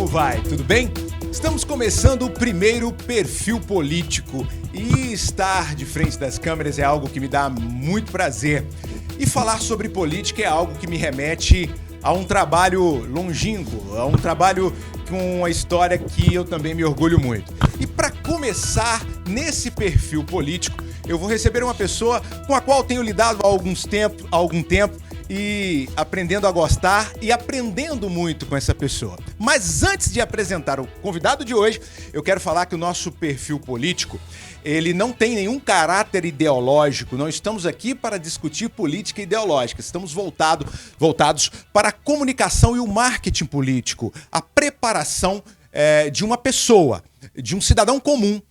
Como vai? Tudo bem? Estamos começando o primeiro Perfil Político e estar de frente das câmeras é algo que me dá muito prazer. E falar sobre política é algo que me remete a um trabalho longínquo, a um trabalho com uma história que eu também me orgulho muito. E para começar nesse Perfil Político, eu vou receber uma pessoa com a qual tenho lidado há algum tempo e aprendendo a gostar e aprendendo muito com essa pessoa. Mas antes de apresentar o convidado de hoje, eu quero falar que o nosso perfil político, ele não tem nenhum caráter ideológico. Não estamos aqui para discutir política ideológica. Estamos voltados para a comunicação e o marketing político, a preparação de uma pessoa, de um cidadão comum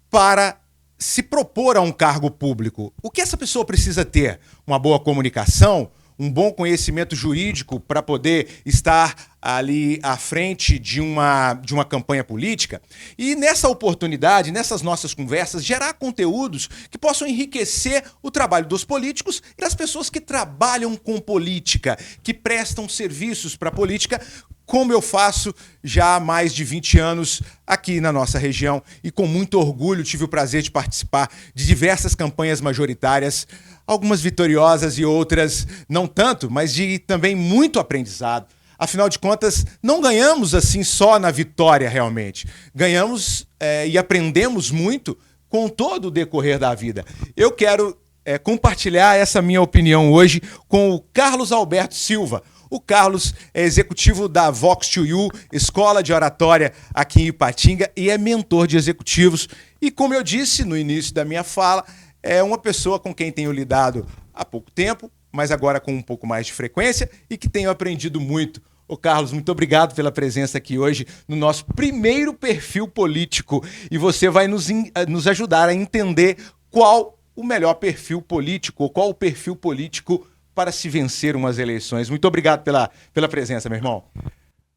para se propor a um cargo público. O que essa pessoa precisa ter? Uma boa comunicação, um bom conhecimento jurídico para poder estar ali à frente de uma campanha política e nessa oportunidade, nessas nossas conversas, gerar conteúdos que possam enriquecer o trabalho dos políticos e das pessoas que trabalham com política, que prestam serviços para a política, como eu faço já há mais de 20 anos aqui na nossa região e com muito orgulho tive o prazer de participar de diversas campanhas majoritárias, algumas vitoriosas e outras não tanto, mas de também muito aprendizado. Afinal de contas, não ganhamos assim só na vitória realmente. Ganhamos e aprendemos muito com todo o decorrer da vida. Eu quero compartilhar essa minha opinião hoje com o Carlos Alberto Silva. O Carlos é executivo da Vox2U, Escola de Oratória aqui em Ipatinga, e é mentor de executivos. E como eu disse no início da minha fala, é uma pessoa com quem tenho lidado há pouco tempo, mas agora com um pouco mais de frequência e que tenho aprendido muito. Ô Carlos, muito obrigado pela presença aqui hoje no nosso primeiro perfil político. E você vai nos ajudar a entender qual o melhor perfil político, ou qual o perfil político para se vencer umas eleições. Muito obrigado pela presença, meu irmão.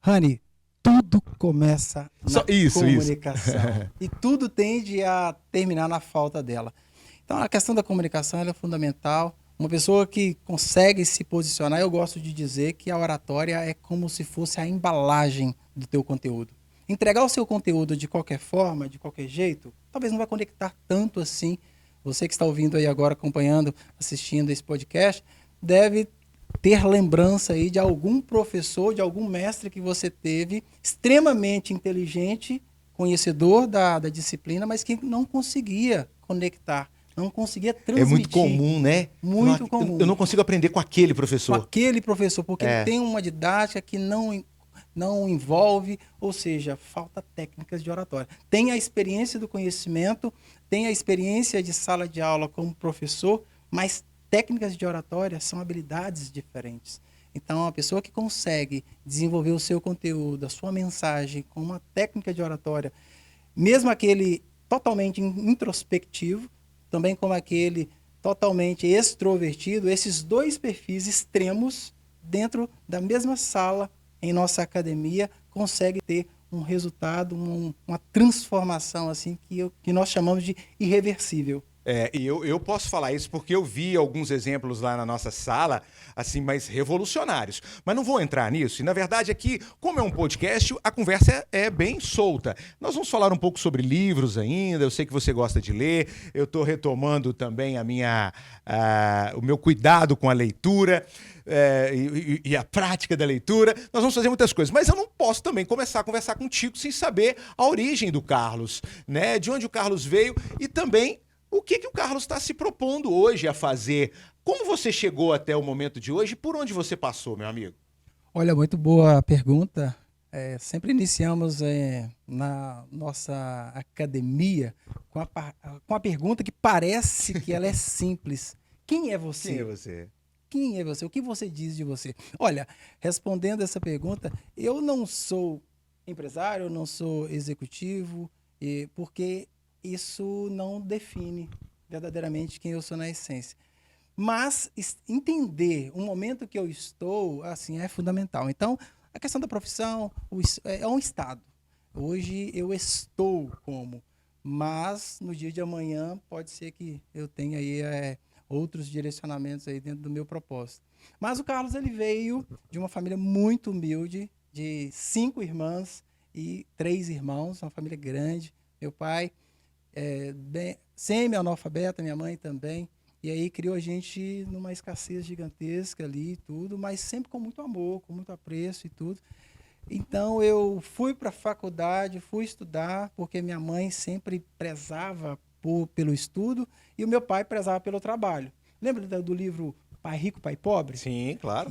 Rani, tudo começa na comunicação. Isso. E tudo tende a terminar na falta dela. Então, a questão da comunicação ela é fundamental. Uma pessoa que consegue se posicionar, eu gosto de dizer que a oratória é como se fosse a embalagem do teu conteúdo. Entregar o seu conteúdo de qualquer forma, de qualquer jeito, talvez não vai conectar tanto assim. Você que está ouvindo aí agora, acompanhando, assistindo esse podcast, deve ter lembrança aí de algum professor, de algum mestre que você teve, extremamente inteligente, conhecedor da disciplina, mas que não conseguia conectar, não conseguia transmitir. É muito comum, né? Muito comum. Eu não consigo aprender com aquele professor. Com aquele professor, porque ele tem uma didática que não envolve, ou seja, falta técnicas de oratória. Tem a experiência do conhecimento, tem a experiência de sala de aula como professor, mas técnicas de oratória são habilidades diferentes. Então, a pessoa que consegue desenvolver o seu conteúdo, a sua mensagem com uma técnica de oratória, mesmo aquele totalmente introspectivo, também como aquele totalmente extrovertido, esses dois perfis extremos dentro da mesma sala em nossa academia consegue ter um resultado, uma transformação assim que nós chamamos de irreversível. E eu posso falar isso porque eu vi alguns exemplos lá na nossa sala, assim, mais revolucionários. Mas não vou entrar nisso. E, na verdade, aqui, como é um podcast, a conversa é bem solta. Nós vamos falar um pouco sobre livros ainda. Eu sei que você gosta de ler. Eu estou retomando também o meu cuidado com a leitura e a prática da leitura. Nós vamos fazer muitas coisas. Mas eu não posso também começar a conversar contigo sem saber a origem do Carlos, né? De onde o Carlos veio e também o que o Carlos está se propondo hoje a fazer? Como você chegou até o momento de hoje e por onde você passou, meu amigo? Olha, muito boa pergunta. Sempre iniciamos na nossa academia com a pergunta que parece que ela é simples. Quem é você? Quem é você? Quem é você? O que você diz de você? Olha, respondendo essa pergunta, eu não sou empresário, eu não sou executivo, porque isso não define verdadeiramente quem eu sou na essência. Mas entender o momento que eu estou, assim, é fundamental. Então, a questão da profissão é um estado. Hoje eu estou como, mas no dia de amanhã pode ser que eu tenha aí outros direcionamentos aí dentro do meu propósito. Mas o Carlos ele veio de uma família muito humilde, de 5 irmãs, e 3 irmãos, uma família grande. Meu pai semi-analfabeta, minha mãe também. E aí criou a gente numa escassez gigantesca ali e tudo, mas sempre com muito amor, com muito apreço e tudo. Então eu fui para a faculdade, fui estudar, porque minha mãe sempre prezava pelo estudo e o meu pai prezava pelo trabalho. Lembra do livro Pai Rico, Pai Pobre? Sim, claro.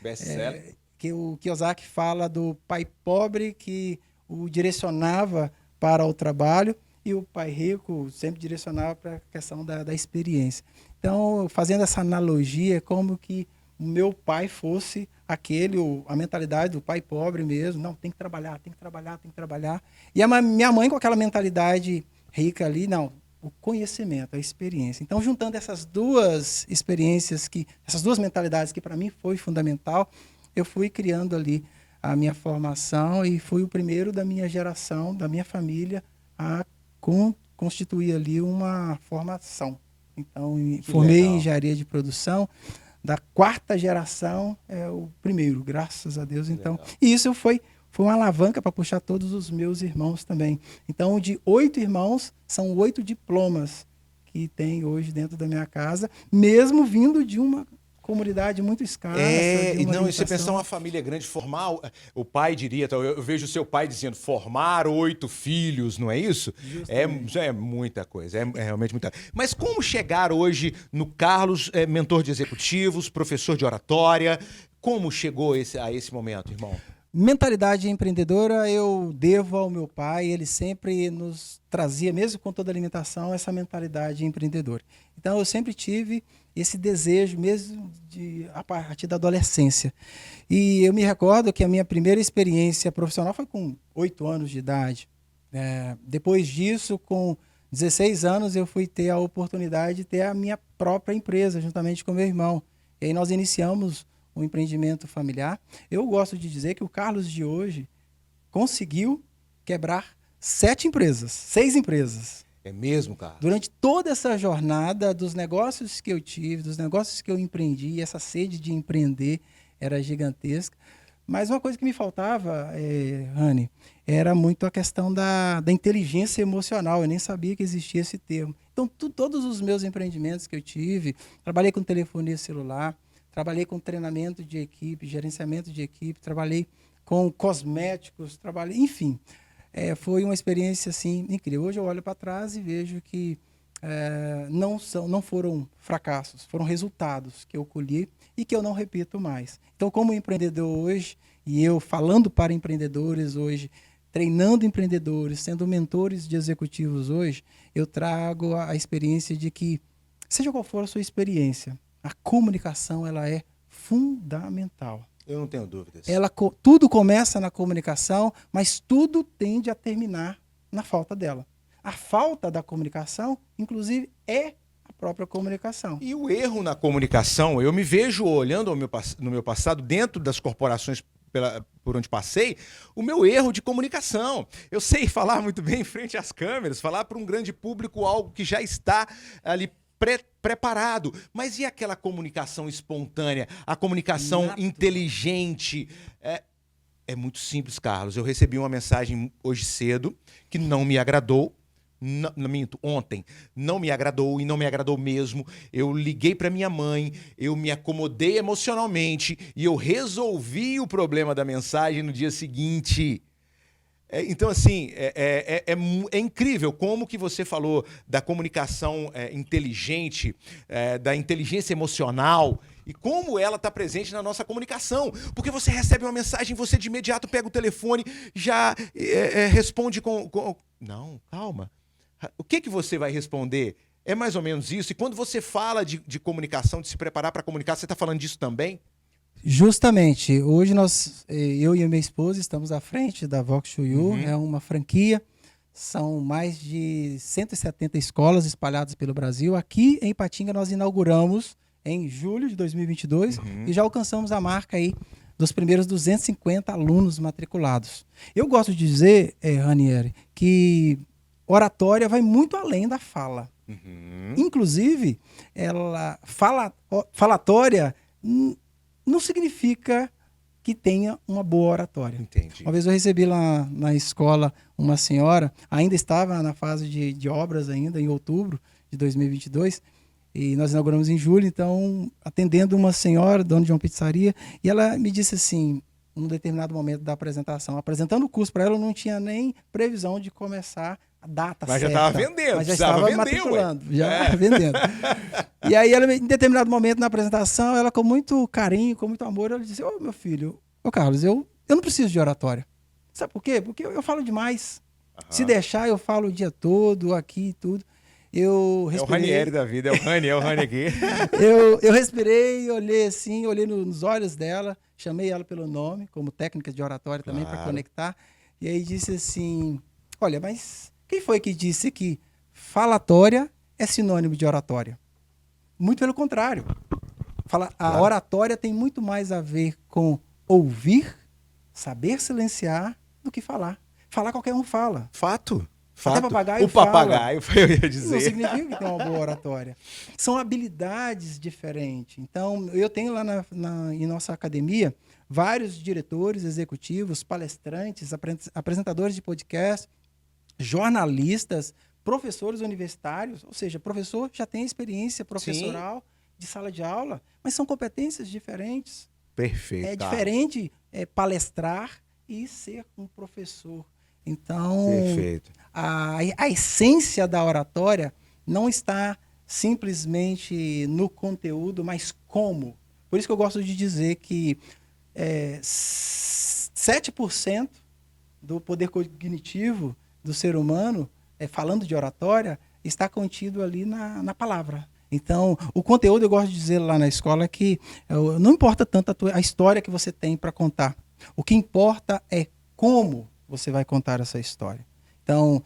Best-seller. Que o Kiyosaki fala do pai pobre que o direcionava para o trabalho e o pai rico sempre direcionava para a questão da experiência. Então, fazendo essa analogia, como que o meu pai fosse a mentalidade do pai pobre mesmo, não, tem que trabalhar, tem que trabalhar, tem que trabalhar. E a minha mãe com aquela mentalidade rica ali, não, o conhecimento, a experiência. Então, juntando essas duas experiências, essas duas mentalidades que para mim foi fundamental, eu fui criando ali a minha formação e fui o primeiro da minha geração, da minha família, a constituir ali uma formação. Então, formei em engenharia de produção, da 4ª geração é o primeiro, graças a Deus. Então, e isso foi uma alavanca para puxar todos os meus irmãos também. Então, de 8 irmãos, são 8 diplomas que tem hoje dentro da minha casa, mesmo vindo de uma comunidade muito escassa. E você pensar uma família grande, formar, o pai diria, eu vejo o seu pai dizendo, formar 8 filhos, não é isso? É muita coisa, é realmente muita. Mas como chegar hoje no Carlos, mentor de executivos, professor de oratória, como chegou a esse momento, irmão? Mentalidade empreendedora eu devo ao meu pai, ele sempre nos trazia, mesmo com toda a alimentação, essa mentalidade empreendedora. Então eu sempre tive esse desejo mesmo a partir da adolescência. E eu me recordo que a minha primeira experiência profissional foi com 8 anos de idade. Depois disso, com 16 anos, eu fui ter a oportunidade de ter a minha própria empresa, juntamente com meu irmão. E aí nós iniciamos um empreendimento familiar. Eu gosto de dizer que o Carlos de hoje conseguiu quebrar 6 empresas. É mesmo, Carlos? Durante toda essa jornada dos negócios que eu tive, dos negócios que eu empreendi, essa sede de empreender era gigantesca. Mas uma coisa que me faltava, Rani, era muito a questão da inteligência emocional. Eu nem sabia que existia esse termo. Então, todos os meus empreendimentos que eu tive, trabalhei com telefonia celular, trabalhei com treinamento de equipe, gerenciamento de equipe, trabalhei com cosméticos, enfim, foi uma experiência assim incrível. Hoje eu olho para trás e vejo que não foram fracassos, foram resultados que eu colhi e que eu não repito mais. Então, como empreendedor hoje, e eu falando para empreendedores hoje, treinando empreendedores, sendo mentores de executivos hoje, eu trago a experiência de que, seja qual for a sua experiência, a comunicação ela é fundamental. Eu não tenho dúvidas. Tudo começa na comunicação, mas tudo tende a terminar na falta dela. A falta da comunicação, inclusive, é a própria comunicação. E o erro na comunicação, eu me vejo olhando no meu passado, dentro das corporações por onde passei, o meu erro de comunicação. Eu sei falar muito bem em frente às câmeras, falar para um grande público algo que já está ali preparado, mas e aquela comunicação espontânea, a comunicação inteligente? É muito simples, Carlos. Eu recebi uma mensagem hoje cedo que não me agradou. Ontem, não me agradou e não me agradou mesmo. Eu liguei para minha mãe, eu me acomodei emocionalmente e eu resolvi o problema da mensagem no dia seguinte. Então, assim, é incrível como que você falou da comunicação inteligente, da inteligência emocional e como ela está presente na nossa comunicação. Porque você recebe uma mensagem, você de imediato pega o telefone, já responde com... Não, calma. O que você vai responder? É mais ou menos isso. E quando você fala de comunicação, de se preparar para comunicar, você está falando disso também? Justamente. Hoje eu e a minha esposa estamos à frente da Vox to You. É uma franquia. São mais de 170 escolas espalhadas pelo Brasil. Aqui em Ipatinga nós inauguramos em julho de 2022 e já alcançamos a marca aí dos primeiros 250 alunos matriculados. Eu gosto de dizer, Ranieri, que oratória vai muito além da fala. Inclusive, falatória não significa que tenha uma boa oratória. Entendi. Uma vez eu recebi lá na escola uma senhora, ainda estava na fase de obras ainda, em outubro de 2022, e nós inauguramos em julho, então, atendendo uma senhora, dona de uma pizzaria, e ela me disse assim, num determinado momento da apresentação, apresentando o curso para ela, eu não tinha nem previsão de começar a data Mas certa. já estava vendendo, mas já estava vender, matriculando, já vendendo. E aí, ela, em determinado momento na apresentação, ela com muito carinho, com muito amor, ela disse, ô meu filho, ô Carlos, eu não preciso de oratória. Sabe por quê? Porque eu falo demais. Se deixar, eu falo o dia todo, aqui e tudo. Eu respirei. É o Ranieri da vida, é o Rani aqui. eu respirei, olhei assim, olhei nos olhos dela, chamei ela pelo nome, como técnica de oratória também, para conectar. E aí disse assim, olha, mas quem foi que disse que falatória é sinônimo de oratória? Muito pelo contrário. A oratória tem muito mais a ver com ouvir, saber silenciar, do que falar. Falar qualquer um fala. Fato. Até papagaio fala. Papagaio, eu ia dizer. Não significa que tem uma boa oratória. São habilidades diferentes. Então, eu tenho lá em nossa academia vários diretores executivos, palestrantes, apresentadores de podcast, jornalistas, professores universitários, ou seja, professor já tem experiência professoral de sala de aula, mas são competências diferentes. Perfeito. É diferente palestrar e ser um professor. Então, perfeito. A essência da oratória não está simplesmente no conteúdo, mas como. Por isso que eu gosto de dizer que 7% do poder cognitivo do ser humano, falando de oratória, está contido ali na palavra. Então, o conteúdo, eu gosto de dizer lá na escola que não importa tanto a história que você tem para contar. O que importa é como você vai contar essa história. Então,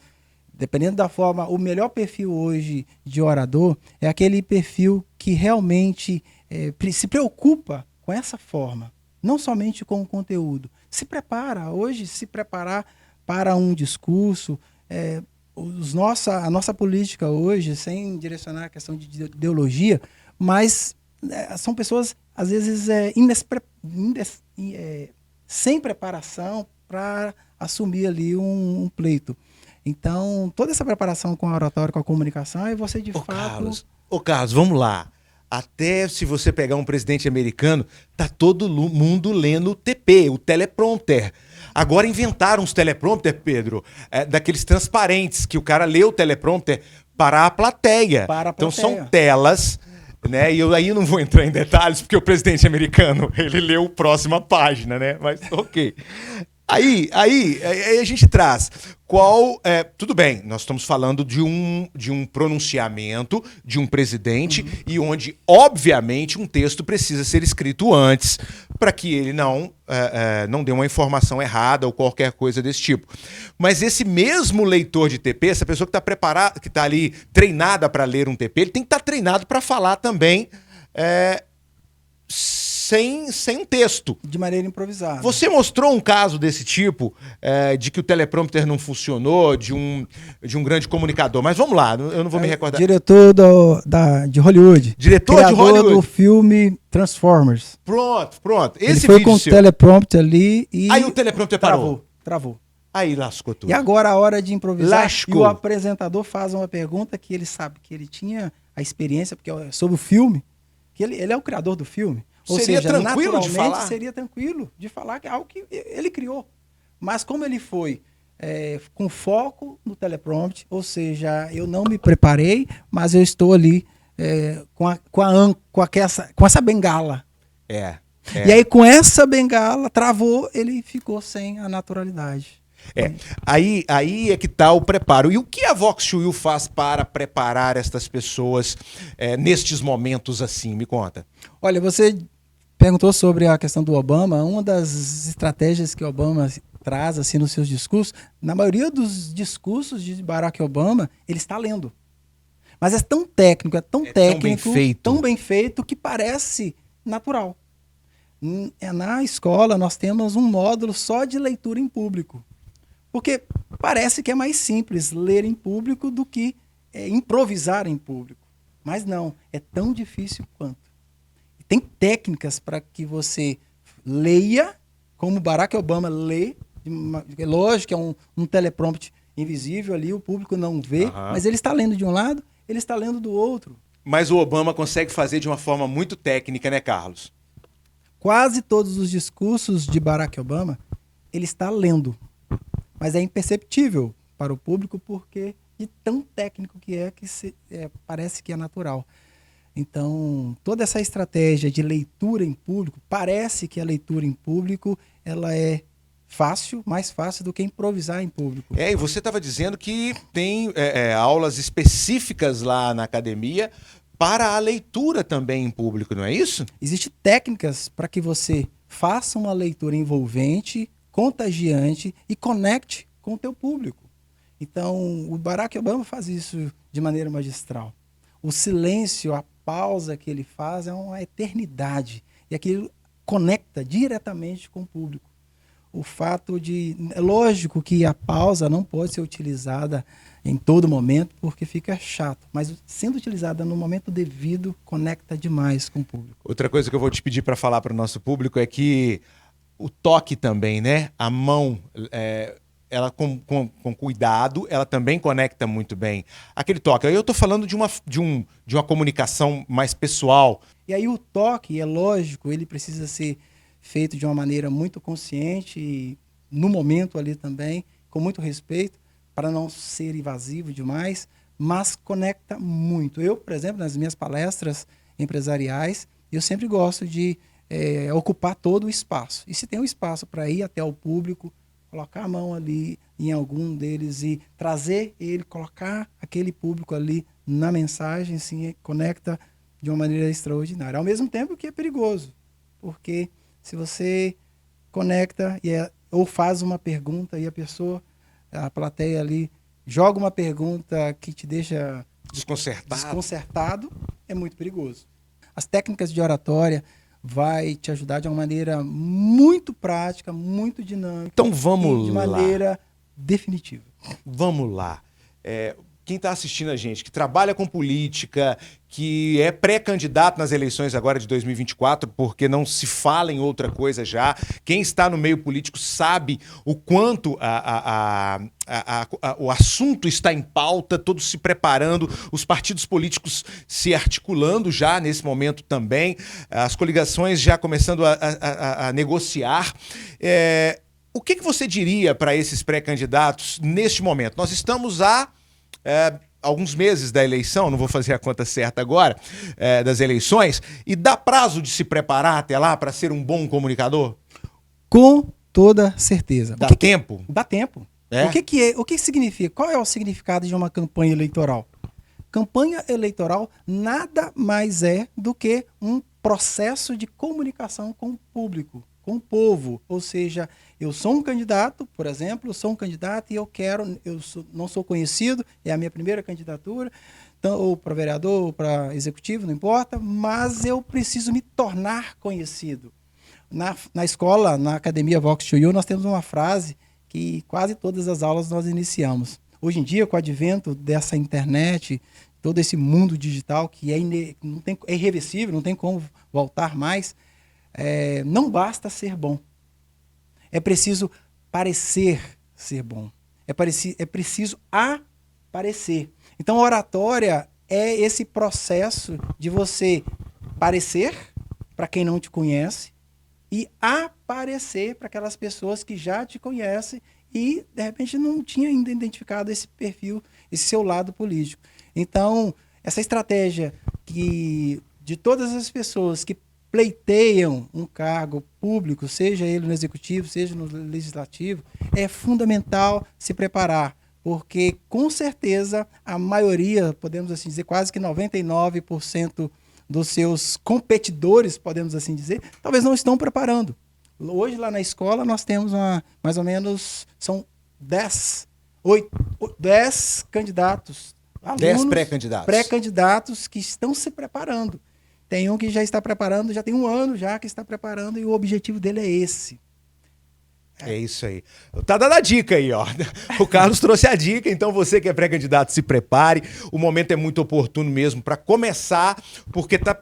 dependendo da forma, o melhor perfil hoje de orador é aquele perfil que realmente se preocupa com essa forma, não somente com o conteúdo. Se preparar para um discurso. A nossa política hoje, sem direcionar a questão de ideologia, mas são pessoas, às vezes, sem preparação para assumir ali um pleito. Então, toda essa preparação com a oratória, com a comunicação, é você de fato... Carlos, vamos lá. Até se você pegar um presidente americano, tá todo mundo lendo o TP, o teleprompter. Agora inventaram uns teleprompter, Pedro, daqueles transparentes, que o cara lê o teleprompter para a plateia. Então são telas, né? E eu aí não vou entrar em detalhes, porque o presidente americano, ele leu a próxima página, né? Mas ok. Aí a gente traz tudo bem, nós estamos falando de um pronunciamento de um presidente e onde, obviamente, um texto precisa ser escrito antes para que ele não dê uma informação errada ou qualquer coisa desse tipo. Mas esse mesmo leitor de TP, essa pessoa que está preparada, que está ali treinada para ler um TP, ele tem que estar treinado para falar também sem um texto. De maneira improvisada. Você mostrou um caso desse tipo, de que o teleprompter não funcionou, de um grande comunicador. Mas vamos lá, eu não vou me recordar. Diretor de Hollywood. Diretor de Hollywood. Do filme Transformers. Pronto. Ele foi com o teleprompter ali e... Aí o teleprompter parou. Travou. Aí lascou tudo. E agora a hora de improvisar. Lascou. E o apresentador faz uma pergunta que ele sabe que ele tinha a experiência, porque é sobre o filme, que ele é o criador do filme. Ou seria seja, tranquilo de falar? Seria tranquilo de falar que é algo que ele criou. Mas como ele foi com foco no teleprompter, ou seja, eu não me preparei, mas eu estou ali com essa bengala. E aí com essa bengala, travou, ele ficou sem a naturalidade. Aí é que está o preparo. E o que a Vox Will faz para preparar estas pessoas nestes momentos assim? Me conta. Olha, você perguntou sobre a questão do Obama. Uma das estratégias que o Obama traz assim, nos seus discursos, na maioria dos discursos de Barack Obama, ele está lendo. Mas é tão técnico, tão bem feito que parece natural. Na escola, nós temos um módulo só de leitura em público. Porque parece que é mais simples ler em público do que improvisar em público. Mas não, é tão difícil quanto. Tem técnicas para que você leia como Barack Obama lê, lógico que é um teleprompter invisível ali, o público não vê, mas ele está lendo de um lado, ele está lendo do outro. Mas o Obama consegue fazer de uma forma muito técnica, né, Carlos? Quase todos os discursos de Barack Obama, ele está lendo, mas é imperceptível para o público porque de tão técnico que parece que é natural. Então, toda essa estratégia de leitura em público, parece que a leitura em público ela é fácil, mais fácil do que improvisar em público. E você estava dizendo que tem aulas específicas lá na academia para a leitura também em público, não é isso? Existem técnicas para que você faça uma leitura envolvente, contagiante e conecte com o teu público. Então, o Barack Obama faz isso de maneira magistral. O silêncio, a pausa que ele faz é uma eternidade. E aquilo conecta diretamente com o público. O fato de... É lógico que a pausa não pode ser utilizada em todo momento, porque fica chato. Mas sendo utilizada no momento devido, conecta demais com o público. Outra coisa que eu vou te pedir para falar para o nosso público é que o toque também, né? A mão... ela com cuidado, ela também conecta muito bem. Aquele toque. Aí eu estou falando de uma comunicação mais pessoal. E aí o toque, é lógico, ele precisa ser feito de uma maneira muito consciente e no momento ali também, com muito respeito, para não ser invasivo demais, mas conecta muito. Eu, por exemplo, nas minhas palestras empresariais, eu sempre gosto de ocupar todo o espaço. E se tem um espaço para ir até o público, colocar a mão ali em algum deles e trazer ele, colocar aquele público ali na mensagem, assim, conecta de uma maneira extraordinária. Ao mesmo tempo que é perigoso, porque se você conecta ou faz uma pergunta e a plateia ali joga uma pergunta que te deixa desconcertado, é muito perigoso. As técnicas de oratória vai te ajudar de uma maneira muito prática, muito dinâmica. Então vamos de maneira definitiva. Vamos lá. Quem está assistindo a gente, que trabalha com política, que é pré-candidato nas eleições agora de 2024, porque não se fala em outra coisa já. Quem está no meio político sabe o quanto o assunto está em pauta, todos se preparando, os partidos políticos se articulando já nesse momento também, as coligações já começando a negociar. O que você diria para esses pré-candidatos neste momento? Nós estamos alguns meses da eleição, não vou fazer a conta certa agora, das eleições, e dá prazo de se preparar até lá para ser um bom comunicador? Com toda certeza. Dá tempo? Dá tempo. O que significa? Qual é o significado de uma campanha eleitoral? Campanha eleitoral nada mais é do que um processo de comunicação com o público, com o povo. Ou seja, eu sou um candidato, por exemplo, e não sou conhecido, é a minha primeira candidatura, então, ou para vereador, ou para executivo, não importa, mas eu preciso me tornar conhecido. Na escola, na Academia Vox2U, nós temos uma frase que quase todas as aulas nós iniciamos. Hoje em dia, com o advento dessa internet, todo esse mundo digital que é irreversível, não tem como voltar mais, não basta ser bom. É preciso parecer ser bom. É preciso aparecer. Então, a oratória é esse processo de você parecer para quem não te conhece e aparecer para aquelas pessoas que já te conhecem e, de repente, não tinha ainda identificado esse perfil, esse seu lado político. Então, essa estratégia de todas as pessoas que pleiteiam um cargo público, seja ele no executivo, seja no legislativo, é fundamental se preparar, porque com certeza a maioria, podemos assim dizer, quase que 99% dos seus competidores, podemos assim dizer, talvez não estão preparando. Hoje lá na escola nós temos mais ou menos, são 10 candidatos, alunos, 10 pré-candidatos. Pré-candidatos que estão se preparando. Tem um que já está preparando, já tem um ano já que está preparando e o objetivo dele é esse. É isso aí. Tá dando a dica aí, ó. O Carlos trouxe a dica, então você que é pré-candidato, se prepare. O momento é muito oportuno mesmo para começar, porque tá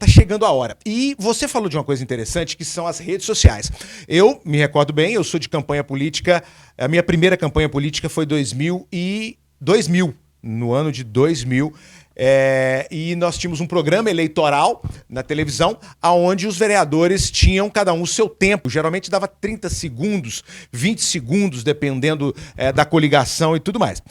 chegando a hora. E você falou de uma coisa interessante, que são as redes sociais. Eu me recordo bem, eu sou de campanha política, a minha primeira campanha política foi 2000, no ano de 2000. E nós tínhamos um programa eleitoral na televisão, onde os vereadores tinham cada um o seu tempo. Geralmente dava 30 segundos, 20 segundos, dependendo da coligação e tudo mais.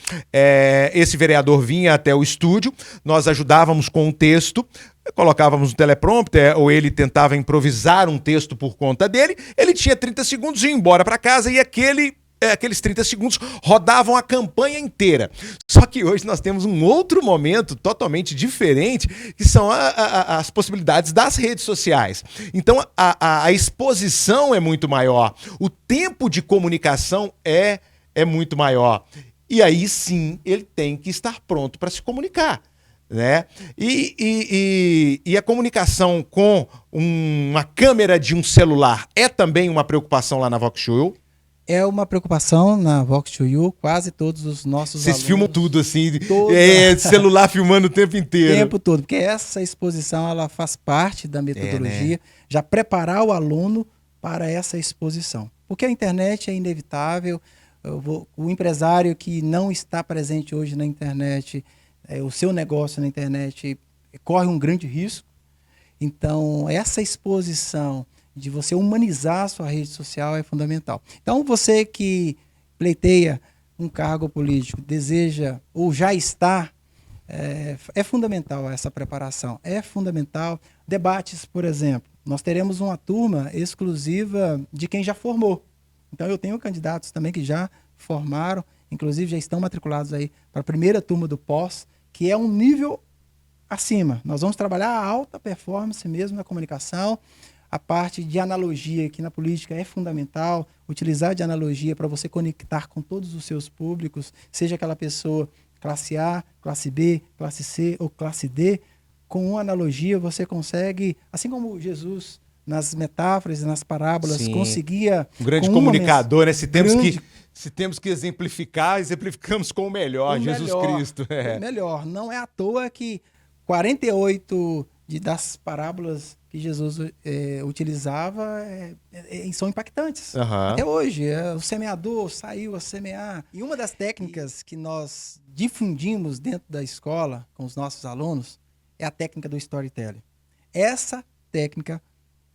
Esse vereador vinha até o estúdio, nós ajudávamos com um texto, colocávamos no teleprompter, ou ele tentava improvisar um texto por conta dele, ele tinha 30 segundos, ia embora para casa e aqueles 30 segundos rodavam a campanha inteira. Só que hoje nós temos um outro momento totalmente diferente, que são as possibilidades das redes sociais. Então, a exposição é muito maior, o tempo de comunicação é muito maior. E aí sim, ele tem que estar pronto para se comunicar, né? E a comunicação com uma câmera de um celular é também uma preocupação lá na Vox Show? É uma preocupação na Vox2U, quase todos os nossos Vocês alunos... filmam tudo assim, celular filmando o tempo inteiro. O tempo todo, porque essa exposição ela faz parte da metodologia, né? Já preparar o aluno para essa exposição. Porque a internet é inevitável, o empresário que não está presente hoje na internet, o seu negócio na internet corre um grande risco. Então, essa exposição de você humanizar a sua rede social é fundamental. Então, você que pleiteia um cargo político, deseja ou já está, é fundamental essa preparação, é fundamental. Debates, por exemplo, nós teremos uma turma exclusiva de quem já formou. Então, eu tenho candidatos também que já formaram, inclusive já estão matriculados aí para a primeira turma do pós, que é um nível acima. Nós vamos trabalhar a alta performance mesmo na comunicação. A parte de analogia aqui na política é fundamental, utilizar de analogia para você conectar com todos os seus públicos, seja aquela pessoa classe A, classe B, classe C ou classe D, com uma analogia você consegue, assim como Jesus nas metáforas e nas parábolas, sim, conseguia... Um grande comunicador, né? Se temos que exemplificar, exemplificamos com o melhor, Jesus Cristo. O melhor. Não é à toa que 48 das parábolas que Jesus utilizava são impactantes. Uhum. Até hoje, o semeador saiu a semear. E uma das técnicas que nós difundimos dentro da escola com os nossos alunos é a técnica do storytelling. Essa técnica,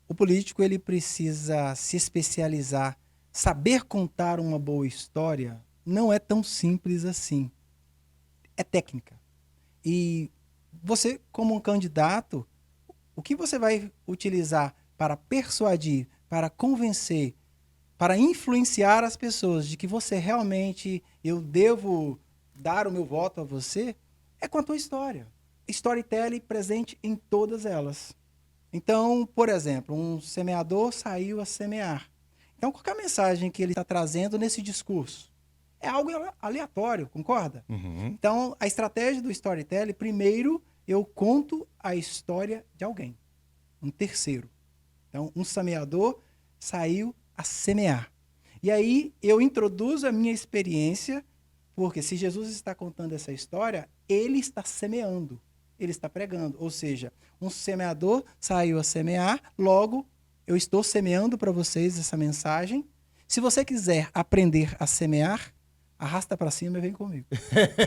o político ele precisa se especializar. Saber contar uma boa história não é tão simples assim. É técnica. E você, como um candidato, o que você vai utilizar para persuadir, para convencer, para influenciar as pessoas de que você realmente, eu devo dar o meu voto a você, é com a tua história. Storytelling presente em todas elas. Então, por exemplo, um semeador saiu a semear. Então, qual é a mensagem que ele está trazendo nesse discurso? É algo aleatório, concorda? Uhum. Então, a estratégia do storytelling, primeiro, eu conto a história de alguém, um terceiro. Então, um semeador saiu a semear. E aí, eu introduzo a minha experiência, porque se Jesus está contando essa história, ele está semeando, ele está pregando. Ou seja, um semeador saiu a semear, logo, eu estou semeando para vocês essa mensagem. Se você quiser aprender a semear, arrasta para cima e vem comigo.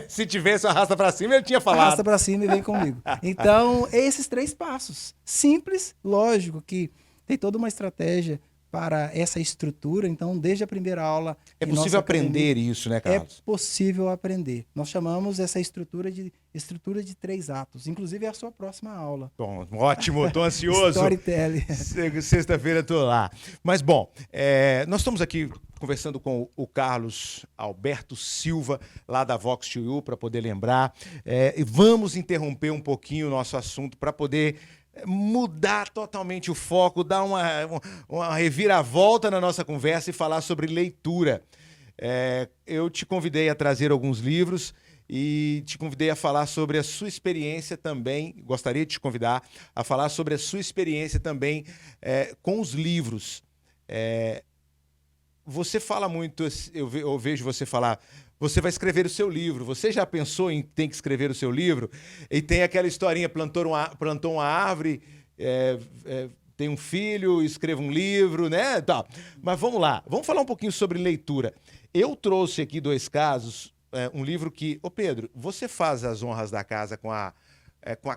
Se tivesse arrasta para cima, ele tinha falado. Arrasta para cima e vem comigo. Então, esses 3 passos. Simples, lógico que tem toda uma estratégia para essa estrutura. Então, desde a primeira aula... É possível aprender isso, né, Carlos? É possível aprender. Nós chamamos essa estrutura de 3 atos. Inclusive, é a sua próxima aula. Bom, ótimo, estou ansioso. Storytelling. Sexta-feira estou lá. Mas, bom, nós estamos aqui conversando com o Carlos Alberto Silva, lá da Vox2U, para poder lembrar. E vamos interromper um pouquinho o nosso assunto para poder mudar totalmente o foco, dar uma reviravolta na nossa conversa e falar sobre leitura. Eu te convidei a trazer alguns livros e te convidei a falar sobre a sua experiência também, gostaria de te convidar a falar sobre a sua experiência também com os livros. você fala muito, eu vejo você falar, você vai escrever o seu livro. Você já pensou em ter que escrever o seu livro? E tem aquela historinha, plantou uma árvore, tem um filho, escreva um livro, né? Tá. Mas vamos lá, vamos falar um pouquinho sobre leitura. Eu trouxe aqui 2 casos, um livro que... Ô Pedro, você faz as honras da casa com a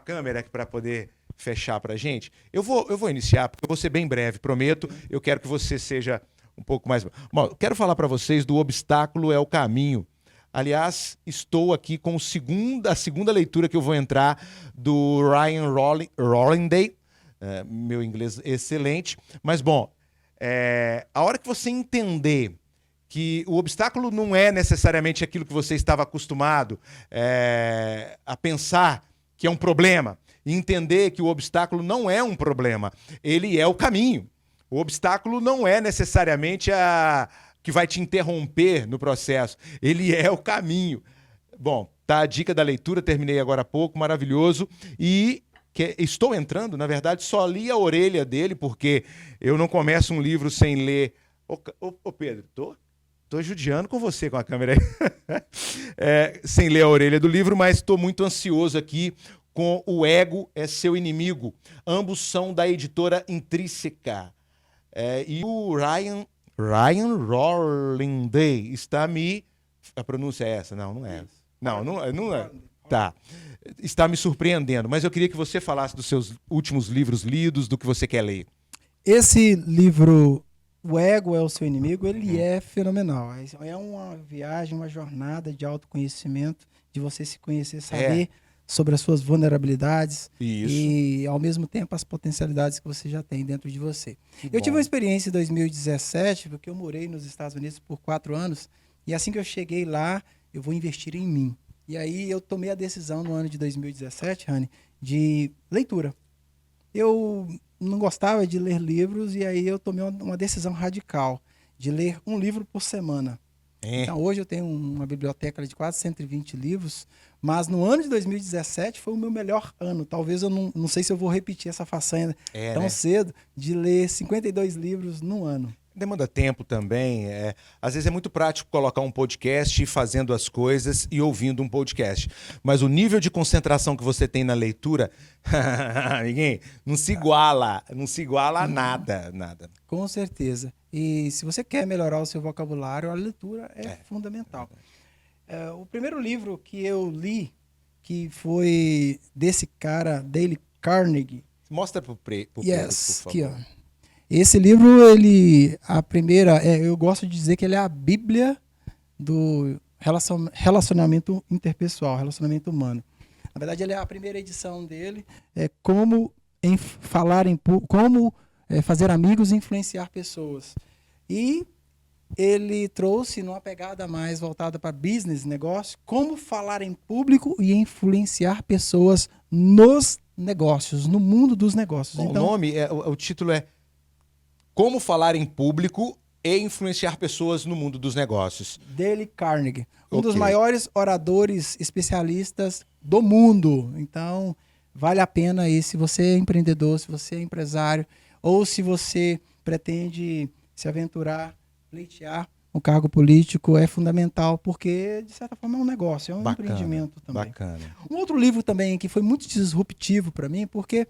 câmera para poder fechar pra gente? Eu vou iniciar, porque eu vou ser bem breve, prometo. Eu quero que você seja um pouco mais... Bom, eu quero falar para vocês do Obstáculo é o Caminho. Aliás, estou aqui com a segunda leitura que eu vou entrar do Ryan Holiday. Meu inglês excelente. Mas, bom, a hora que você entender que o obstáculo não é necessariamente aquilo que você estava acostumado a pensar que é um problema, e entender que o obstáculo não é um problema, ele é o caminho. O obstáculo não é necessariamente que vai te interromper no processo, ele é o caminho. Bom, tá a dica da leitura, terminei agora há pouco, maravilhoso, e estou entrando, na verdade, só li a orelha dele, porque eu não começo um livro sem ler... Ô Pedro, tô judiando com você com a câmera aí. Sem ler a orelha do livro, mas estou muito ansioso aqui com O Ego é Seu Inimigo. Ambos são da editora Intrínseca. E o Ryan Holiday está me... A pronúncia é essa? Não é essa. Não é. Tá. Está me surpreendendo, mas eu queria que você falasse dos seus últimos livros lidos, do que você quer ler. Esse livro, O Ego é o Seu Inimigo, ele é fenomenal. É uma viagem, uma jornada de autoconhecimento, de você se conhecer, saber sobre as suas vulnerabilidades. Isso. E, ao mesmo tempo, as potencialidades que você já tem dentro de você. Eu tive uma experiência em 2017, porque eu morei nos Estados Unidos por 4 anos, e assim que eu cheguei lá, eu vou investir em mim. E aí eu tomei a decisão no ano de 2017, Rani, de leitura. Eu não gostava de ler livros e aí eu tomei uma decisão radical de ler um livro por semana. Então hoje eu tenho uma biblioteca de quase 120 livros, mas no ano de 2017 foi o meu melhor ano. Talvez eu não sei se eu vou repetir essa façanha tão cedo, de ler 52 livros no ano. Demanda tempo também. Às vezes é muito prático colocar um podcast fazendo as coisas e ouvindo um podcast. Mas o nível de concentração que você tem na leitura, ninguém, não se iguala a nada. Com certeza. E se você quer melhorar o seu vocabulário, a leitura é fundamental. O primeiro livro que eu li, que foi desse cara, Dale Carnegie. Mostra pro Pedro, por favor. Aqui, ó. Esse livro, eu gosto de dizer que ele é a Bíblia do relacionamento interpessoal, relacionamento humano. Na verdade, ele é a primeira edição dele, como fazer amigos e influenciar pessoas. E ele trouxe, numa pegada mais voltada para business, negócio, como falar em público e influenciar pessoas nos negócios, no mundo dos negócios. Então, o título é Como Falar em Público e Influenciar Pessoas no Mundo dos Negócios. Dale Carnegie, um dos maiores oradores especialistas do mundo. Então, vale a pena aí, se você é empreendedor, se você é empresário, ou se você pretende se aventurar, pleitear um cargo político, é fundamental, porque, de certa forma, é um negócio, é um empreendimento também. Bacana. Um outro livro também que foi muito disruptivo para mim, porque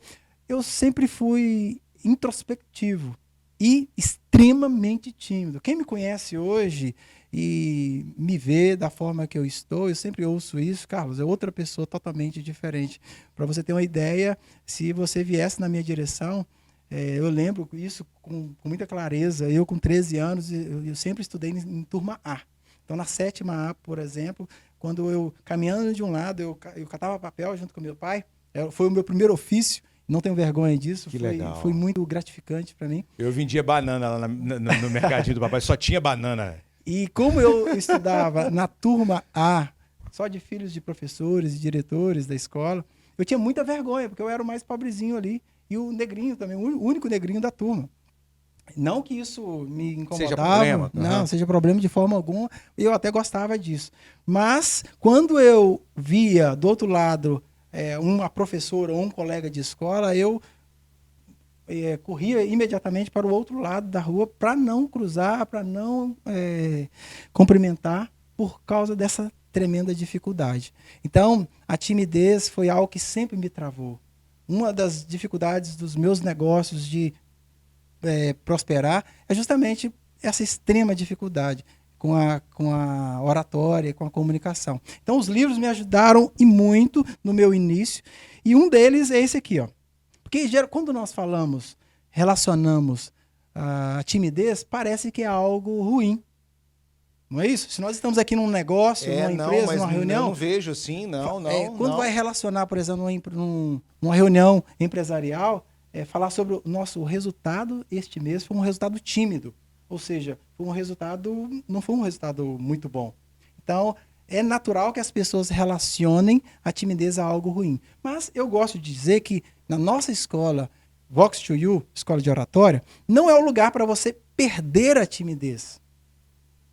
eu sempre fui introspectivo e extremamente tímido. Quem me conhece hoje e me vê da forma que eu estou, eu sempre ouço isso, Carlos, é outra pessoa totalmente diferente. Para você ter uma ideia, se você viesse na minha direção, eu lembro isso com muita clareza. Eu, com 13 anos, eu sempre estudei em turma A. Então, na 7ª A, por exemplo, quando eu, caminhando de um lado, eu catava papel junto com meu pai, foi o meu primeiro ofício. Não tenho vergonha disso, foi muito gratificante para mim. Eu vendia banana lá no mercadinho do papai, só tinha banana. E como eu estudava na turma A, só de filhos de professores e diretores da escola, eu tinha muita vergonha, porque eu era o mais pobrezinho ali, e o negrinho também, o único negrinho da turma. Não que isso me incomodava, seja problema. Não, seja problema de forma alguma, eu até gostava disso. Mas, quando eu via do outro lado uma professora ou um colega de escola, eu corria imediatamente para o outro lado da rua para não cruzar, para não cumprimentar, por causa dessa tremenda dificuldade. Então, a timidez foi algo que sempre me travou. Uma das dificuldades dos meus negócios de prosperar é justamente essa extrema dificuldade com a oratória, com a comunicação. Então, os livros me ajudaram e muito no meu início, e um deles é esse aqui, ó. Porque quando nós relacionamos a timidez, parece que é algo ruim. Não é isso? Se nós estamos aqui num negócio, numa empresa, numa reunião... Eu não vejo assim, quando vai relacionar, por exemplo, numa reunião empresarial, falar sobre o nosso resultado este mês foi um resultado tímido. Ou seja, não foi um resultado muito bom. Então, é natural que as pessoas relacionem a timidez a algo ruim. Mas eu gosto de dizer que na nossa escola, Vox2U, Escola de Oratória, não é o lugar para você perder a timidez.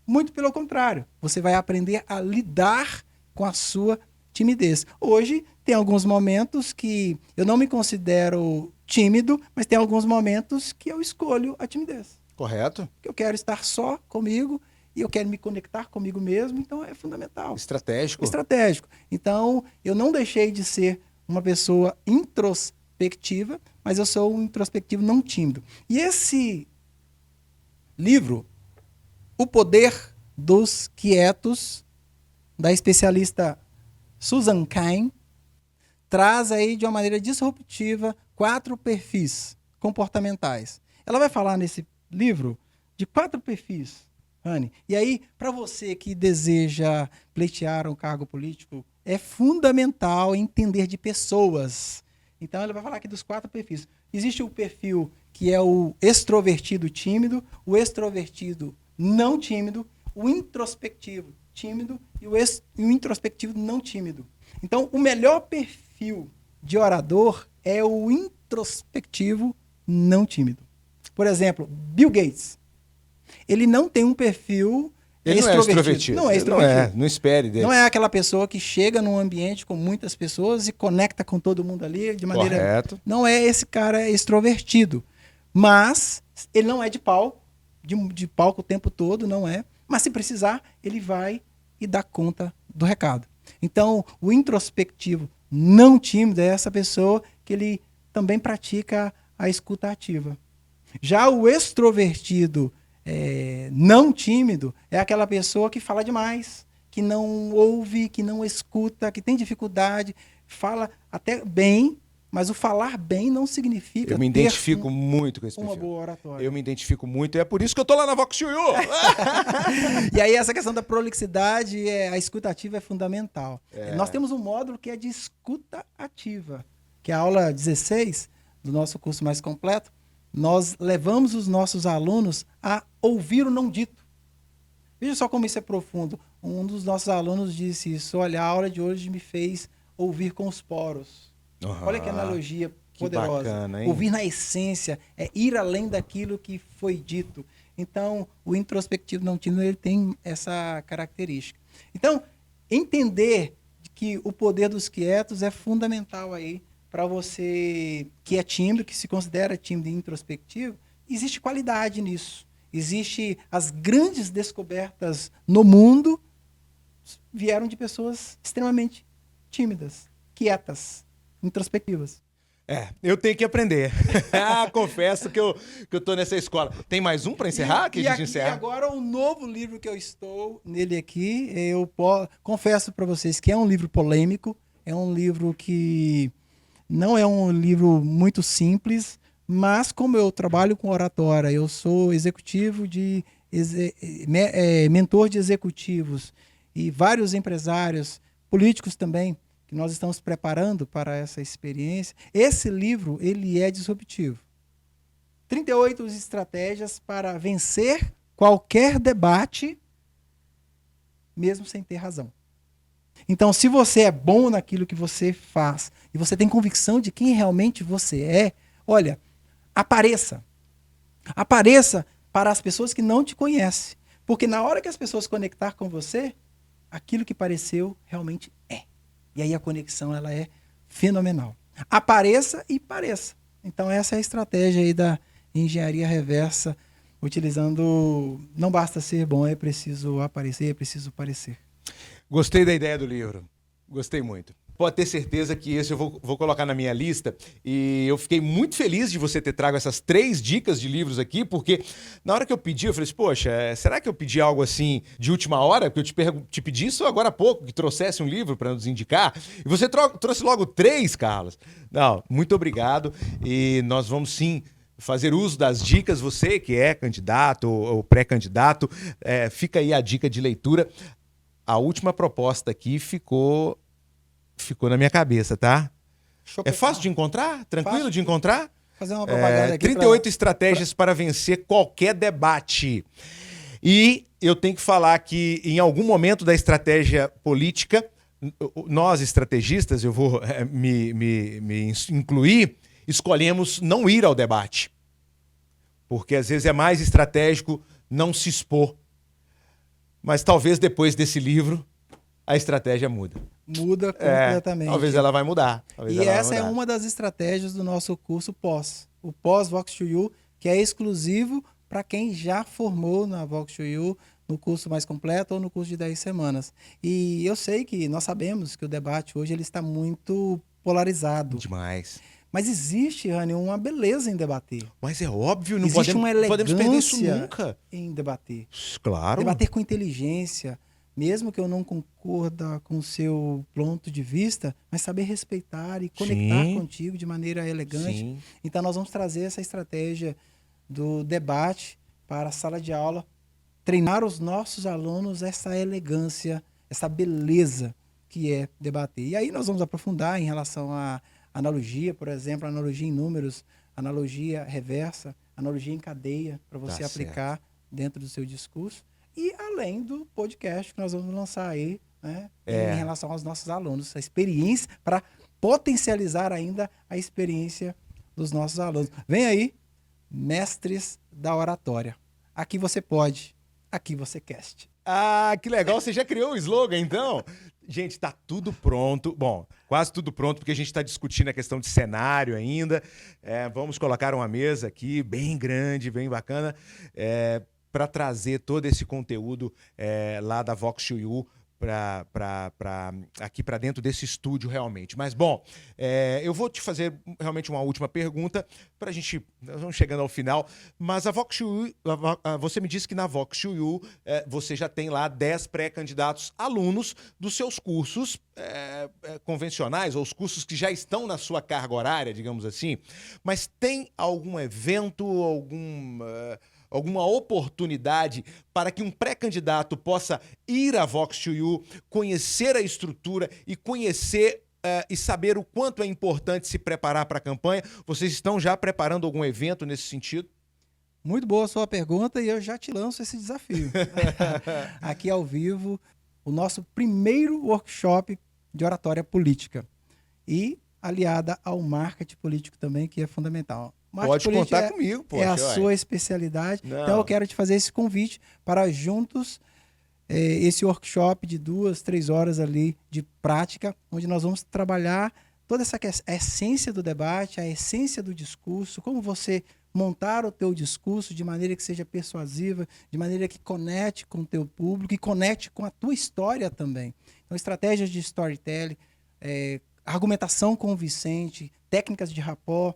Muito pelo contrário, você vai aprender a lidar com a sua timidez. Hoje, tem alguns momentos que eu não me considero tímido, mas tem alguns momentos que eu escolho a timidez. Correto. Que eu quero estar só comigo e eu quero me conectar comigo mesmo, então é fundamental. Estratégico. Estratégico. Então, eu não deixei de ser uma pessoa introspectiva, mas eu sou um introspectivo não tímido. E esse livro, O Poder dos Quietos, da especialista Susan Cain, traz aí de uma maneira disruptiva 4 perfis comportamentais. Ela vai falar nesse livro de 4 perfis, Anne. E aí, para você que deseja pleitear um cargo político, é fundamental entender de pessoas. Então, ela vai falar aqui dos 4 perfis. Existe o perfil que é o extrovertido tímido, o extrovertido não tímido, o introspectivo tímido e o introspectivo não tímido. Então, o melhor perfil de orador é o introspectivo não tímido. Por exemplo, Bill Gates. Ele não tem um perfil extrovertido. Não é extrovertido. Não espere dele. Não é aquela pessoa que chega num ambiente com muitas pessoas e conecta com todo mundo ali de maneira... Correto. Não é esse cara extrovertido. Mas ele não é de palco o tempo todo, não é. Mas se precisar, ele vai e dá conta do recado. Então, o introspectivo não tímido é essa pessoa que ele também pratica a escuta ativa. Já o extrovertido não tímido é aquela pessoa que fala demais, que não ouve, que não escuta, que tem dificuldade, fala até bem, mas o falar bem não significa eu me identifico muito com esse perfil. Uma boa oratória. Eu me identifico muito e é por isso que eu tô lá na Vox2U. E aí essa questão da prolixidade, a escuta ativa é fundamental. Nós temos um módulo que é de escuta ativa, que é a aula 16 do nosso curso mais completo. Nós levamos os nossos alunos a ouvir o não dito. Veja só como isso é profundo. Um dos nossos alunos disse isso: olha, a aula de hoje me fez ouvir com os poros. Olha que analogia poderosa. Que bacana, hein? Ouvir na essência é ir além daquilo que foi dito. Então, o introspectivo não tímido, ele tem essa característica. Então, entender que o poder dos quietos é fundamental aí para você que é tímido, que se considera tímido e introspectivo. Existe qualidade nisso. Existe as grandes descobertas no mundo vieram de pessoas extremamente tímidas, quietas, introspectivas. Eu tenho que aprender. Confesso que eu tô nessa escola. Tem mais um para encerrar? Que a gente encerra? E agora o novo livro que eu estou nele aqui, eu confesso para vocês que é um livro polêmico, é um livro que não é um livro muito simples, mas como eu trabalho com oratória, eu sou executivo mentor de executivos e vários empresários, políticos também, que nós estamos preparando para essa experiência. Esse livro, ele é disruptivo. 38 estratégias para vencer qualquer debate, mesmo sem ter razão. Então, se você é bom naquilo que você faz e você tem convicção de quem realmente você é, olha, apareça. Apareça para as pessoas que não te conhecem. Porque na hora que as pessoas conectar com você, aquilo que pareceu realmente é. E aí a conexão ela é fenomenal. Apareça e pareça. Então essa é a estratégia aí da engenharia reversa, utilizando, não basta ser bom, é preciso aparecer, é preciso parecer. Gostei da ideia do livro, gostei muito. Pode ter certeza que esse eu vou colocar na minha lista. E eu fiquei muito feliz de você ter trago essas 3 dicas de livros aqui, porque na hora que eu pedi, eu falei assim, poxa, será que eu pedi algo assim de última hora? Porque eu te pedi isso agora há pouco, que trouxesse um livro para nos indicar. E você trouxe logo 3, Carlos. Não, muito obrigado. E nós vamos sim fazer uso das dicas. Você que é candidato ou pré-candidato, fica aí a dica de leitura. A última proposta aqui ficou na minha cabeça, tá? É fácil de encontrar? Tranquilo Fácil de encontrar? Fazer uma propaganda aqui. 38 estratégias para vencer qualquer debate. E eu tenho que falar que em algum momento da estratégia política, nós estrategistas, eu vou me incluir, escolhemos não ir ao debate. Porque às vezes é mais estratégico não se expor. Mas talvez depois desse livro a estratégia muda. Muda completamente. Talvez ela vai mudar. E essa é uma das estratégias do nosso curso pós. O pós Vox2U, que é exclusivo para quem já formou na Vox2U, no curso mais completo ou no curso de 10 semanas. E eu sei que nós sabemos que o debate hoje ele está muito polarizado. Demais. Mas existe, Rani, uma beleza em debater. Mas é óbvio, não existe uma elegância podemos perder isso nunca. Em debater. Claro. Debater com inteligência, mesmo que eu não concorda com o seu ponto de vista, mas saber respeitar e conectar contigo de maneira elegante. Sim. Então nós vamos trazer essa estratégia do debate para a sala de aula, treinar os nossos alunos essa elegância, essa beleza que é debater. E aí nós vamos aprofundar em relação à analogia, por exemplo, analogia em números, analogia reversa, analogia em cadeia, para você aplicar dentro do seu discurso. E além do podcast que nós vamos lançar aí, né, em relação aos nossos alunos, a experiência, para potencializar ainda a experiência dos nossos alunos. Vem aí, mestres da oratória. Aqui você pode, aqui você cast. Ah, que legal, você já criou o slogan, então? Gente, tá tudo pronto. Bom, quase tudo pronto, porque a gente está discutindo a questão de cenário ainda. Vamos colocar uma mesa aqui, bem grande, bem bacana, para trazer todo esse conteúdo lá da Vox2U aqui para dentro desse estúdio realmente. Mas, bom, eu vou te fazer realmente uma última pergunta para a gente... Nós vamos chegando ao final, mas a Vox2U, você me disse que na Vox2U você já tem lá 10 pré-candidatos alunos dos seus cursos convencionais, ou os cursos que já estão na sua carga horária, digamos assim. Mas tem algum evento, alguma oportunidade para que um pré-candidato possa ir à Vox2U, conhecer a estrutura e conhecer e saber o quanto é importante se preparar para a campanha? Vocês estão já preparando algum evento nesse sentido? Muito boa a sua pergunta e eu já te lanço esse desafio. Aqui ao vivo, o nosso primeiro workshop de oratória política e aliada ao marketing político também, que é fundamental. Pode contar comigo, poxa. É a sua especialidade. Não. Então eu quero te fazer esse convite para juntos esse workshop de 2, 3 horas ali de prática, onde nós vamos trabalhar toda essa a essência do debate, a essência do discurso, como você montar o teu discurso de maneira que seja persuasiva, de maneira que conecte com o teu público e conecte com a tua história também. Então, estratégias de storytelling, argumentação convincente, técnicas de rapport,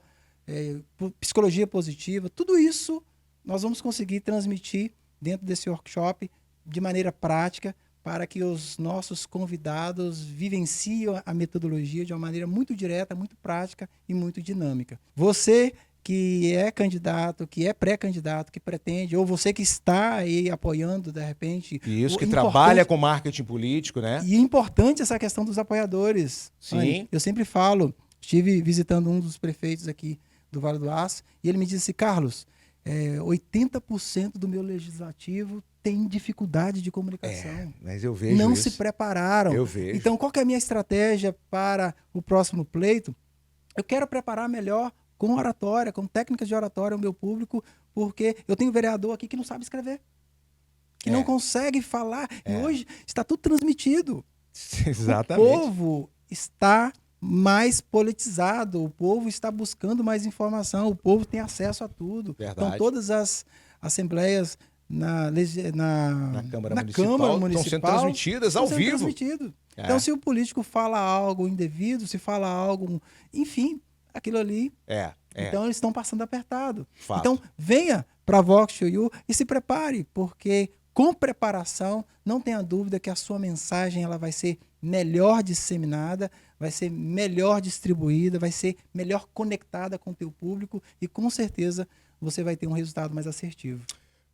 psicologia positiva, tudo isso nós vamos conseguir transmitir dentro desse workshop de maneira prática para que os nossos convidados vivenciem a metodologia de uma maneira muito direta, muito prática e muito dinâmica. Você que é candidato, que é pré-candidato, que pretende, ou você que está aí apoiando, de repente... Isso, que trabalha com marketing político, né? E é importante essa questão dos apoiadores. Sim. Mãe, eu sempre falo, estive visitando um dos prefeitos aqui do Vale do Aço, e ele me disse, Carlos, 80% do meu legislativo tem dificuldade de comunicação. Mas eu vejo não isso. se prepararam. Eu vejo. Então, qual que é a minha estratégia para o próximo pleito? Eu quero preparar melhor com oratória, com técnicas de oratória o meu público, porque eu tenho vereador aqui que não sabe escrever, que não consegue falar. E hoje está tudo transmitido. Exatamente. O povo está mais politizado, o povo está buscando mais informação, o povo tem acesso a tudo. Verdade. Então, todas as assembleias na Câmara Municipal estão sendo transmitidas ao vivo. Então, se o político fala algo indevido, se fala algo... Enfim, aquilo ali... Então, eles estão passando apertado. Fato. Então, venha para a Vox to You e se prepare, porque com preparação, não tenha dúvida que a sua mensagem ela vai ser melhor disseminada, vai ser melhor distribuída, vai ser melhor conectada com o teu público e, com certeza, você vai ter um resultado mais assertivo.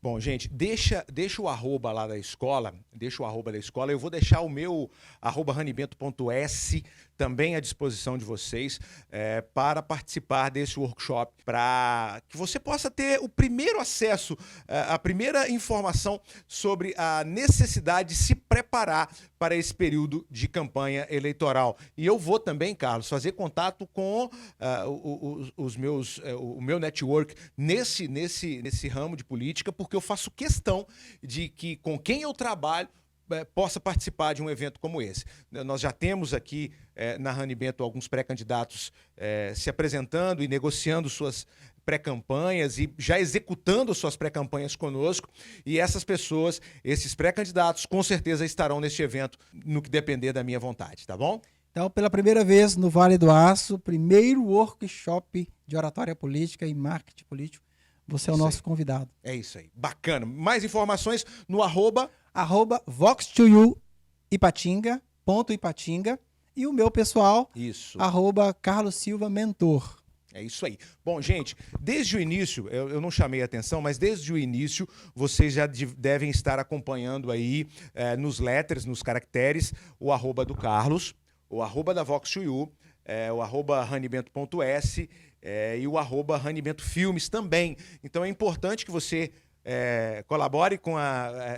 Bom, gente, deixa o arroba lá da escola, eu vou deixar o meu @ranibento.s também à disposição de vocês para participar desse workshop, para que você possa ter o primeiro acesso, a primeira informação sobre a necessidade de se preparar para esse período de campanha eleitoral. E eu vou também, Carlos, fazer contato com o meu network nesse ramo de política, porque eu faço questão de que com quem eu trabalho possa participar de um evento como esse. Nós já temos aqui na Ranibento alguns pré-candidatos se apresentando e negociando suas pré-campanhas e já executando suas pré-campanhas conosco, e essas pessoas, esses pré-candidatos, com certeza estarão neste evento no que depender da minha vontade, tá bom? Então, pela primeira vez no Vale do Aço, primeiro workshop de oratória política e marketing político, você é o nosso convidado. É isso aí, bacana. Mais informações no @... @Vox2U Ipatinga, e o meu pessoal, isso. @Carlos Silva Mentor. É isso aí. Bom, gente, desde o início, eu não chamei a atenção, mas desde o início vocês já devem estar acompanhando aí nos letters, nos caracteres, o @ do Carlos, o @ da Vox2U, o @ranibento.s e o @Ranibento Filmes também. Então é importante que você colabore com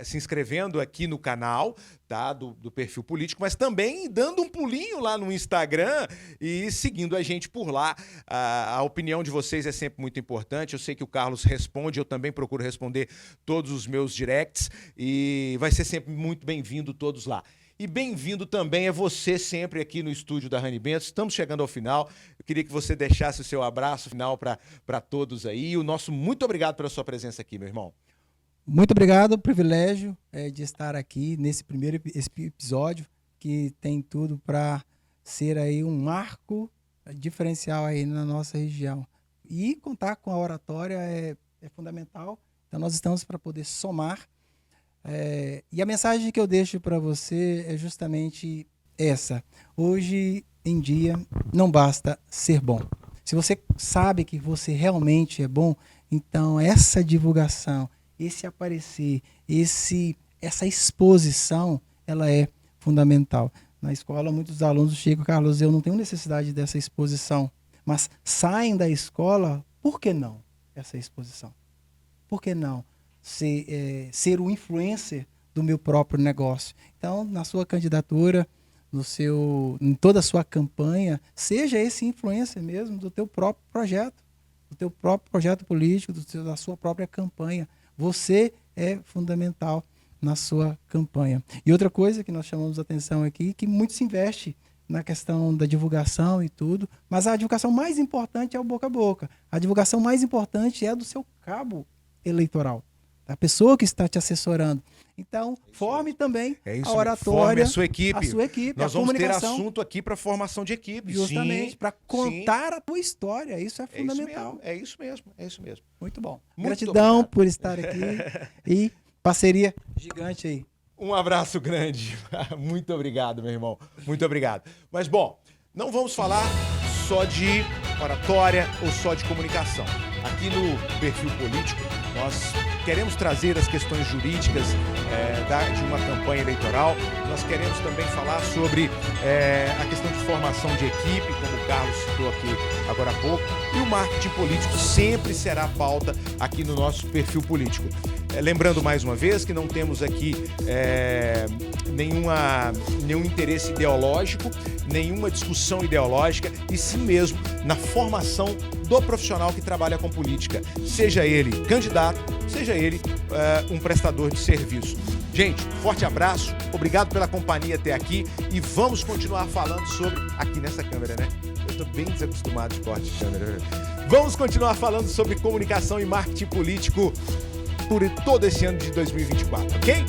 se inscrevendo aqui no canal, tá, do Perfil Político, mas também dando um pulinho lá no Instagram e seguindo a gente por lá. A opinião de vocês é sempre muito importante. Eu sei que o Carlos responde, eu também procuro responder todos os meus directs e vai ser sempre muito bem-vindo todos lá. E bem-vindo também é você sempre aqui no estúdio da Ranibento. Estamos chegando ao final. Eu queria que você deixasse o seu abraço final para todos aí. O nosso muito obrigado pela sua presença aqui, meu irmão. Muito obrigado, o privilégio de estar aqui nesse primeiro episódio, que tem tudo para ser aí um marco diferencial aí na nossa região. E contar com a oratória é fundamental. Então nós estamos para poder somar. E a mensagem que eu deixo para você é justamente essa. Hoje em dia não basta ser bom. Se você sabe que você realmente é bom, então essa divulgação, esse aparecer, essa exposição, ela é fundamental. Na escola, muitos alunos chegam, Carlos, eu não tenho necessidade dessa exposição, mas saem da escola, por que não essa exposição? Por que não ser o influencer do meu próprio negócio? Então, na sua candidatura, em toda a sua campanha, seja esse influencer mesmo do teu próprio projeto, do teu próprio projeto político, da sua própria campanha. Você é fundamental na sua campanha. E outra coisa que nós chamamos a atenção aqui, que muito se investe na questão da divulgação e tudo, mas a divulgação mais importante é o boca a boca. A divulgação mais importante é do seu cabo eleitoral, a pessoa que está te assessorando. Então, forme também a oratória. Forme a sua equipe. Nós vamos ter assunto aqui para formação de equipe. Justamente, para contar a tua história. Isso é fundamental. É isso mesmo. Muito bom. Muito Gratidão obrigado por estar aqui e parceria gigante aí. Um abraço grande. Muito obrigado, meu irmão. Muito obrigado. Mas, bom, não vamos falar só de oratória ou só de comunicação. Aqui no Perfil Político, nós queremos trazer as questões jurídicas de uma campanha eleitoral. Nós queremos também falar sobre a questão de formação de equipe, como o Carlos citou aqui agora há pouco. E o marketing político sempre será pauta aqui no nosso Perfil Político. Lembrando mais uma vez que não temos aqui nenhum interesse ideológico, nenhuma discussão ideológica, e sim mesmo na formação do profissional que trabalha com política, seja ele candidato, seja ele um prestador de serviço. Gente, forte abraço, obrigado pela companhia até aqui e vamos continuar falando sobre... Aqui nessa câmera, né? Eu tô bem desacostumado de corte de câmera. Vamos continuar falando sobre comunicação e marketing político por todo esse ano de 2024, ok?